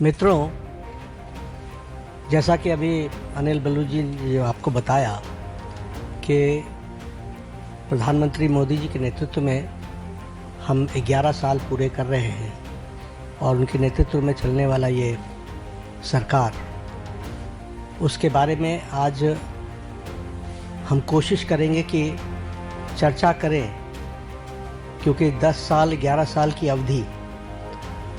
मित्रों, जैसा कि अभी अनिल बलूच जी ने आपको बताया कि प्रधानमंत्री मोदी जी के नेतृत्व में हम 11 साल पूरे कर रहे हैं और उनके नेतृत्व में चलने वाला ये सरकार, उसके बारे में आज हम कोशिश करेंगे कि चर्चा करें, क्योंकि 10 साल 11 साल की अवधि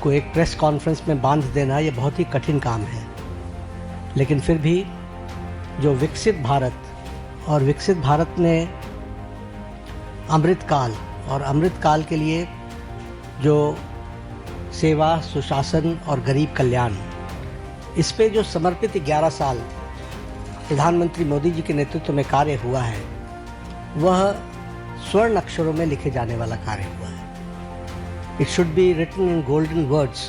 को एक प्रेस कॉन्फ्रेंस में बांध देना ये बहुत ही कठिन काम है। लेकिन फिर भी जो विकसित भारत में अमृतकाल और अमृतकाल के लिए जो सेवा, सुशासन और गरीब कल्याण, इस पे जो समर्पित 11 साल प्रधानमंत्री मोदी जी के नेतृत्व में कार्य हुआ है, वह स्वर्ण अक्षरों में लिखे जाने वाला कार्य हुआ है। It should be written in golden words,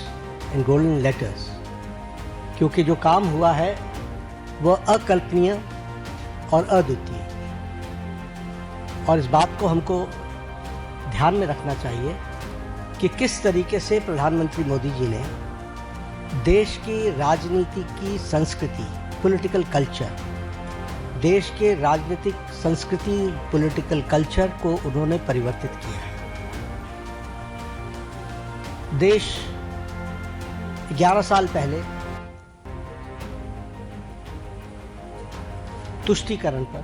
in golden letters, क्योंकि जो काम हुआ है वह अकल्पनीय और अद्वितीय, और इस बात को हमको ध्यान में रखना चाहिए कि किस तरीके से प्रधानमंत्री मोदी जी ने देश की राजनीति की संस्कृति, पॉलिटिकल कल्चर, देश के राजनीतिक संस्कृति, पॉलिटिकल कल्चर को उन्होंने परिवर्तित किया है। देश 11 साल पहले तुष्टीकरण पर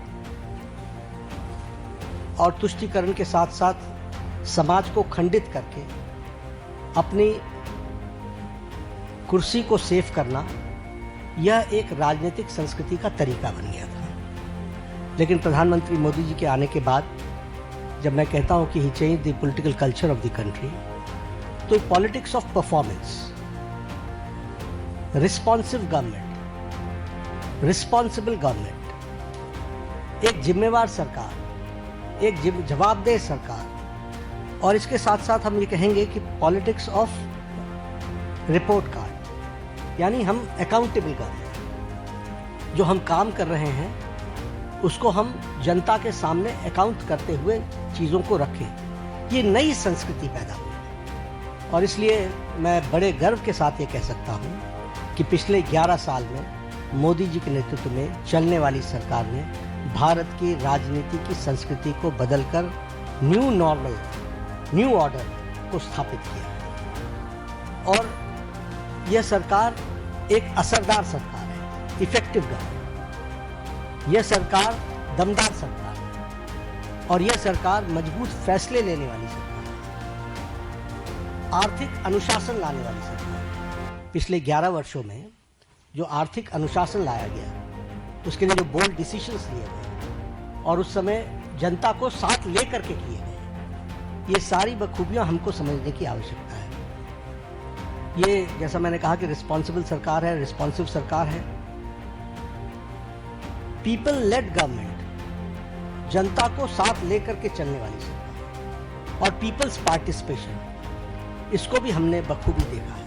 और तुष्टीकरण के साथ साथ समाज को खंडित करके अपनी कुर्सी को सेव करना, यह एक राजनीतिक संस्कृति का तरीका बन गया था। लेकिन प्रधानमंत्री मोदी जी के आने के बाद जब मैं कहता हूं कि he change the political culture of the country, तो politics of performance, responsive government, responsible government, एक जिम्मेवार सरकार, एक जवाबदेह सरकार, और इसके साथ साथ हम ये कहेंगे कि पॉलिटिक्स ऑफ रिपोर्ट कार्ड, यानी हम अकाउंटेबल गवर्नमेंट, जो हम काम कर रहे हैं उसको हम जनता के सामने अकाउंट करते हुए चीज़ों को रखें। ये नई संस्कृति पैदा हुई, और इसलिए मैं बड़े गर्व के साथ ये कह सकता हूँ कि पिछले 11 साल में मोदी जी के नेतृत्व में चलने वाली सरकार ने भारत की राजनीति की संस्कृति को बदलकर न्यू नॉर्मल, न्यू ऑर्डर को स्थापित किया। और यह सरकार एक असरदार सरकार है, इफेक्टिव गवर्नमेंट। यह सरकार दमदार सरकार है, और यह सरकार मजबूत फैसले लेने वाली सरकार, आर्थिक अनुशासन लाने वाली सरकार। पिछले 11 वर्षों में जो आर्थिक अनुशासन लाया गया, उसके लिए जो बोल्ड डिसीजंस लिए गए और उस समय जनता को साथ लेकर के किए गए, ये सारी बखूबियां हमको समझने की आवश्यकता है। ये जैसा मैंने कहा कि रिस्पॉन्सिबल सरकार है, रिस्पॉन्सिव सरकार है, पीपल लेड गवर्नमेंट, जनता को साथ लेकर के चलने वाली सरकार, और पीपल्स पार्टिसिपेशन, इसको भी हमने बखूबी देखा है।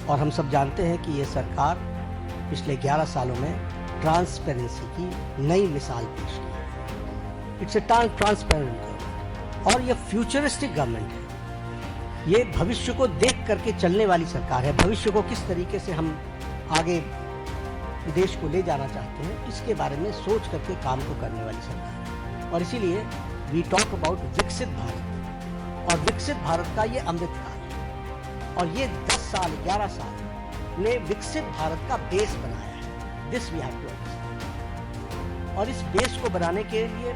और हम सब जानते हैं कि ये सरकार पिछले 11 सालों में ट्रांसपेरेंसी की नई मिसाल पेश की है। इट्स ए ट्रांसपेरेंट गवर्नमेंट, और ये फ्यूचरिस्टिक गवर्नमेंट है। ये भविष्य को देख करके चलने वाली सरकार है। भविष्य को किस तरीके से हम आगे देश को ले जाना चाहते हैं, इसके बारे में सोच करके काम को करने वाली सरकार है। और इसीलिए वी टॉक अबाउट विकसित भारत, और विकसित भारत का ये अमृतकाल है, और ये 10 साल 11 साल ने विकसित भारत का बेस बनाया है। This we have to understand. और इस बेस को बनाने के लिए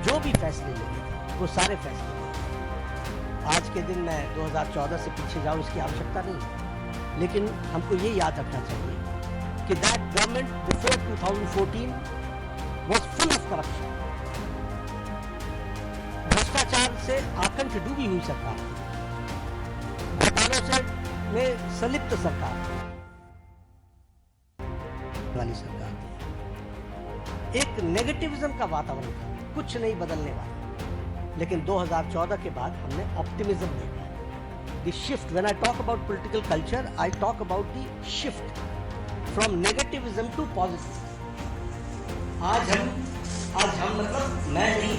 जो भी फैसले लेंगे, वो सारे फैसले लेंगे। आज के दिन मैं 2014 से पीछे जाऊं, इसकी आवश्यकता नहीं है, लेकिन हमको ये याद रखना चाहिए कि that government before 2014 was full of corruption. भ्रष्टाचार से आकंठ डूबी हुई सरकार थी, घोटालों से में संलिप्त सरकार वाली सरकार थी। एक नेगेटिविज्म का वातावरण था, कुछ नहीं बदलने वाला। लेकिन 2014 के बाद हमने ऑप्टिमिज्म देखा है। The shift, when I talk about political culture, I talk about the shift from negativism to positive. आज हम मतलब मैं नहीं,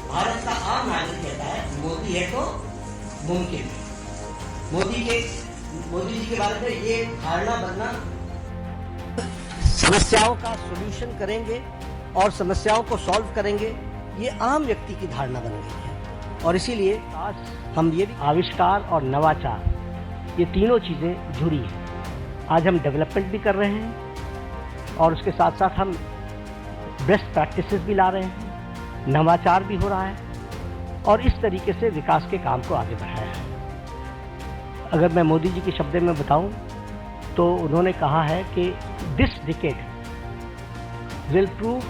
भारत का आम नागरिक कहता है मोदी है तो मुमकिन। मोदी जी के बारे में ये धारणा बनना, समस्याओं का सॉल्यूशन करेंगे और समस्याओं को सॉल्व करेंगे, ये आम व्यक्ति की धारणा बन गई है। और इसीलिए आज हम ये आविष्कार और नवाचार, ये तीनों चीज़ें जुड़ी हैं। आज हम डेवलपमेंट भी कर रहे हैं और उसके साथ साथ हम बेस्ट प्रैक्टिसेस भी ला रहे हैं, नवाचार भी हो रहा है और इस तरीके से विकास के काम को आगे बढ़ाया है। अगर मैं मोदी जी के शब्दों में बताऊं तो उन्होंने कहा है कि this decade will prove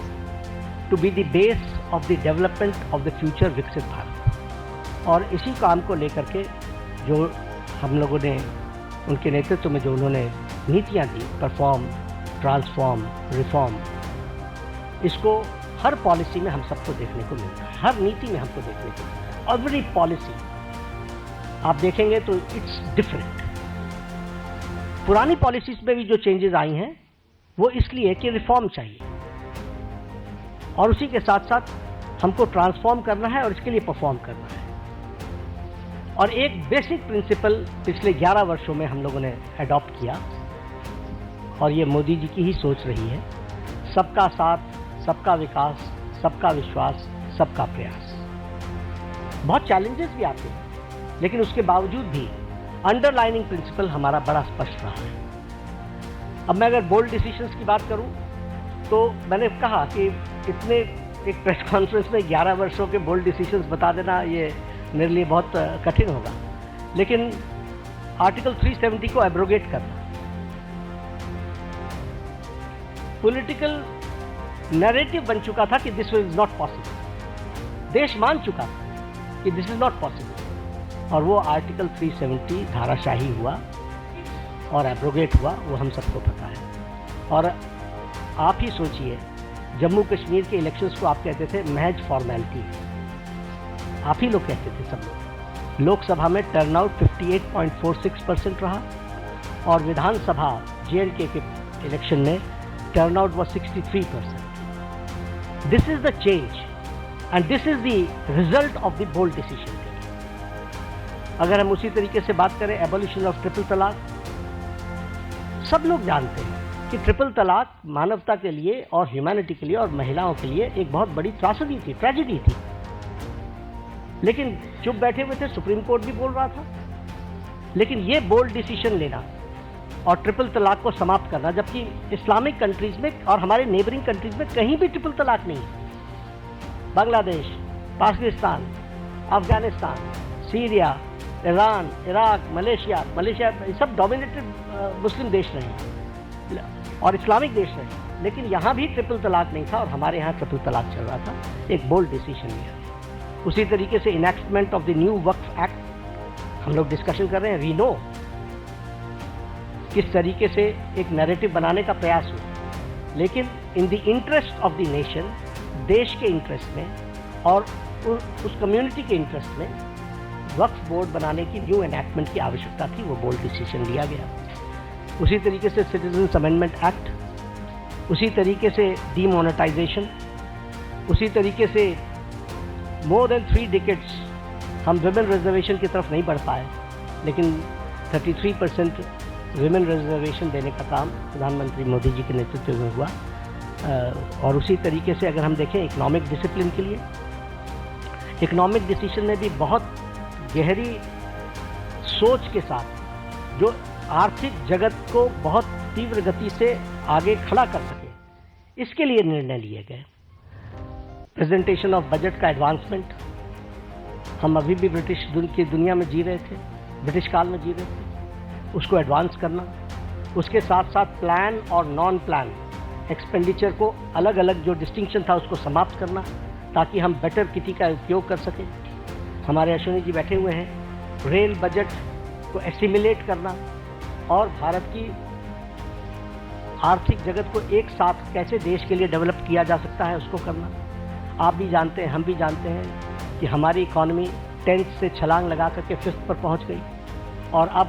to be the base of the development of the future विकसित भारत। और इसी काम को लेकर के जो हम लोगों ने उनके नेतृत्व में जो उन्होंने नीतियां दी, परफॉर्म, ट्रांसफॉर्म, रिफॉर्म, इसको हर पॉलिसी में हम सबको देखने को मिलता है, हर नीति में हमको देखने को मिलता है। एवरी पॉलिसी आप देखेंगे तो इट्स डिफरेंट। पुरानी पॉलिसीज में भी जो चेंजेस आई हैं वो इसलिए कि रिफॉर्म चाहिए और उसी के साथ साथ हमको ट्रांसफॉर्म करना है और इसके लिए परफॉर्म करना है। और एक बेसिक प्रिंसिपल पिछले 11 वर्षों में हम लोगों ने अडॉप्ट किया और ये मोदी जी की ही सोच रही है, सबका साथ, सबका विकास, सबका विश्वास, सबका प्रयास। बहुत चैलेंजेस भी आते हैं लेकिन उसके बावजूद भी अंडरलाइनिंग प्रिंसिपल हमारा बड़ा स्पष्ट रहा है। अब मैं अगर बोल्ड डिसीजंस की बात करूं तो मैंने कहा कि इतने एक प्रेस कॉन्फ्रेंस में 11 वर्षों के बोल्ड डिसीजंस बता देना ये मेरे लिए बहुत कठिन होगा, लेकिन आर्टिकल 370 को एब्रोगेट करना, पॉलिटिकल नैरेटिव बन चुका था कि दिस इज नॉट पॉसिबल, देश मान चुका था कि दिस इज नॉट पॉसिबल और वो आर्टिकल 370 धाराशाही हुआ और एब्रोगेट हुआ, वो हम सबको पता है। और आप ही सोचिए, जम्मू कश्मीर के इलेक्शंस को आप कहते थे महज फॉर्मेलिटी, आप ही लोग कहते थे, सब लोग। लोकसभा में टर्नआउट 58.46% रहा और विधानसभा JNK के इलेक्शन में turnout was 63%. This is the change and this is the result of the bold decision. अगर हम उसी तरीके से बात करें एबॉलिशन ऑफ ट्रिपल तलाक, सब लोग जानते हैं कि ट्रिपल तलाक मानवता के लिए और ह्यूमैनिटी के लिए और महिलाओं के लिए एक बहुत बड़ी त्रासदी थी, ट्रेजेडी थी, लेकिन चुप बैठे हुए थे, सुप्रीम कोर्ट भी बोल रहा था। लेकिन ये बोल्ड डिसीजन लेना और ट्रिपल तलाक को समाप्त करना, जबकि इस्लामिक कंट्रीज में और हमारे नेबरिंग कंट्रीज में कहीं भी ट्रिपल तलाक नहीं है। Bangladesh, Pakistan, Afghanistan, Syria, Iran, Iraq, Malaysia सब डोमिनेटेड मुस्लिम देश रहे और इस्लामिक देश रहे, लेकिन यहाँ भी ट्रिपल तलाक नहीं था और हमारे यहाँ ट्रिपल तलाक चल रहा था। एक बोल्ड डिसीजन लिया। उसी तरीके से enactment of the new Waqf act हम लोग डिस्कशन कर रहे हैं। वी नो किस तरीके से एक नैरेटिव बनाने का प्रयास हुआ, लेकिन in the interest of the nation, देश के इंटरेस्ट में और उस कम्युनिटी के इंटरेस्ट में वक्फ बोर्ड बनाने की न्यू एनैक्टमेंट की आवश्यकता थी, वो बोल्ड डिसीजन लिया गया। उसी तरीके से सिटीजन्स अमेंडमेंट एक्ट, उसी तरीके से डीमोनेटाइजेशन, उसी तरीके से मोर देन 3 डिकेड्स हम विमेन रिजर्वेशन की तरफ नहीं बढ़ पाए, लेकिन 33% विमेन रिजर्वेशन देने का काम प्रधानमंत्री मोदी जी के नेतृत्व में हुआ। और उसी तरीके से अगर हम देखें इकोनॉमिक डिसिप्लिन के लिए, इकोनॉमिक डिसीजन में भी बहुत गहरी सोच के साथ जो आर्थिक जगत को बहुत तीव्र गति से आगे खड़ा कर सके, इसके लिए निर्णय लिए गए। प्रेजेंटेशन ऑफ बजट का एडवांसमेंट, हम अभी भी ब्रिटिश की दुनिया में जी रहे थे, ब्रिटिश काल में जी रहे थे, उसको एडवांस करना। उसके साथ साथ प्लान और नॉन प्लान एक्सपेंडिचर को अलग अलग जो डिस्टिंक्शन था उसको समाप्त करना, ताकि हम बेटर किटी का उपयोग कर सकें। हमारे अश्विनी जी बैठे हुए हैं। रेल बजट को एसिमिलेट करना और भारत की आर्थिक जगत को एक साथ कैसे देश के लिए डेवलप किया जा सकता है उसको करना। आप भी जानते हैं, हम भी जानते हैं कि हमारी इकॉनमी 10th से छलांग लगा करके 5th पर पहुंच गई और अब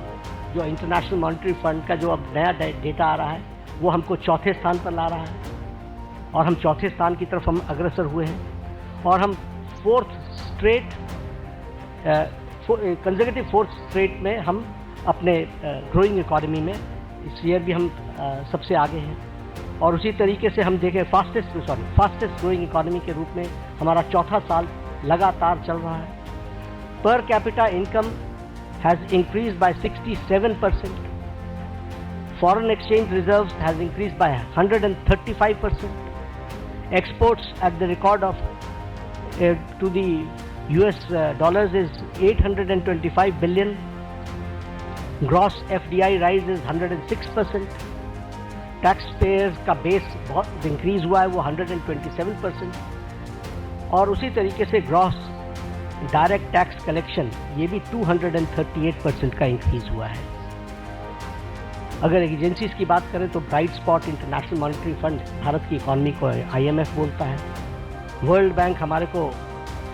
जो इंटरनेशनल मॉनेटरी फंड का जो अब नया डेटा आ रहा है वो हमको 4थे स्थान पर ला रहा है और हम 4थे स्थान की तरफ हम अग्रसर हुए हैं और हम 4th straight conservative 4th straight में हम अपने ग्रोइंग इकोनॉमी में इस ईयर भी हम सबसे आगे हैं। और उसी तरीके से हम देखें फास्टेस्ट ग्रोइंग इकोनॉमी के रूप में हमारा चौथा साल लगातार चल रहा है। Per capita income has increased by 67%, foreign exchange reserves has increased by 135%, exports at the record of to the US dollars is 825 billion, gross FDI rise is 106%, taxpayers का बेस बहुत इंक्रीज हुआ है वो 127%, और उसी तरीके से ग्रॉस डायरेक्ट टैक्स कलेक्शन ये भी 238% का इंक्रीज हुआ है। अगर एजेंसीज की बात करें तो bright spot international monetary fund Bharat की इकॉनमी को IMF बोलता है, वर्ल्ड बैंक हमारे को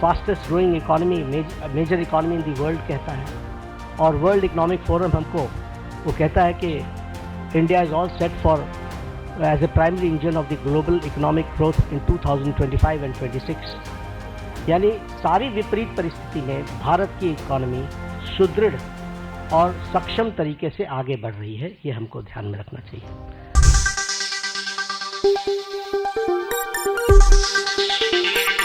fastest growing economy major economy in the world कहता है, और वर्ल्ड इकोनॉमिक फोरम हमको वो कहता है कि India is all set for as a primary engine of the global economic growth in 2025 and 26। यानी सारी विपरीत परिस्थिति में भारत की इकॉनमी सुदृढ़ और सक्षम तरीके से आगे बढ़ रही है, ये हमको ध्यान में रखना चाहिए।